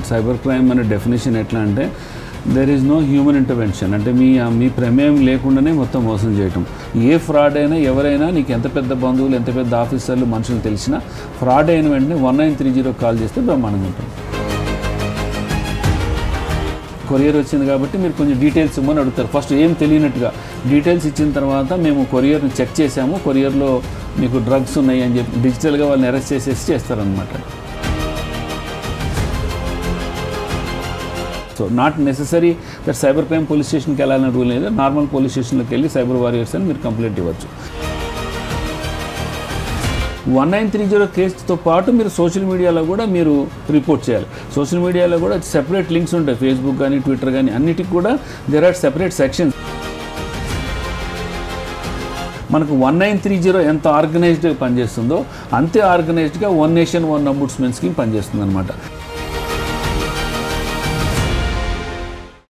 Cyber crime అనే definition ఎట్లా అంటే there is no human intervention, అంటే మీ ప్రమేయం లేకుండానే మొత్తం మోసం చేయటం. ఏ ఫ్రాడ్ అయినా ఎవరైనా, నీకు ఎంత పెద్ద బంధువులు ఎంత పెద్ద ఆఫీసర్లు మనుషులు తెలిసినా ఫ్రాడ్ అయిన వెంటనే 1930 కాల్ చేస్తే బ్రహ్మాండంగా ఉంటుంది. కొరియర్ వచ్చింది కాబట్టి మీరు కొంచెం డీటెయిల్స్ ఇవ్వమని అడుగుతారు. ఫస్ట్ ఏం తెలియనట్టుగా డీటెయిల్స్ ఇచ్చిన తర్వాత మేము కొరియర్ని చెక్ చేసాము, కొరియర్లో మీకు డ్రగ్స్ ఉన్నాయి అని చెప్పి డిజిటల్గా వాళ్ళని అరెస్ట్ చేసేసి చేస్తారనమాట. So not necessary that cyber crime police స్టేషన్కి వెళ్ళాలని రూల్ లేదు. నార్మల్ పోలీస్ స్టేషన్లోకి వెళ్ళి సైబర్ వారియర్స్ అని మీరు కంప్లైంట్ ఇవ్వచ్చు. 1930 కేసుతో పాటు మీరు సోషల్ మీడియాలో కూడా మీరు రిపోర్ట్ చేయాలి. సోషల్ మీడియాలో కూడా సెపరేట్ లింక్స్ ఉంటాయి, ఫేస్బుక్ కానీ ట్విట్టర్ కానీ అన్నిటికి కూడా దేర్ ఆర్ సెపరేట్ సెక్షన్స్. మనకు 1930 ఎంత ఆర్గనైజ్డ్గా పనిచేస్తుందో అంతే ఆర్గనైజ్డ్గా one nation one ombudsman scheme పనిచేస్తుంది అనమాట.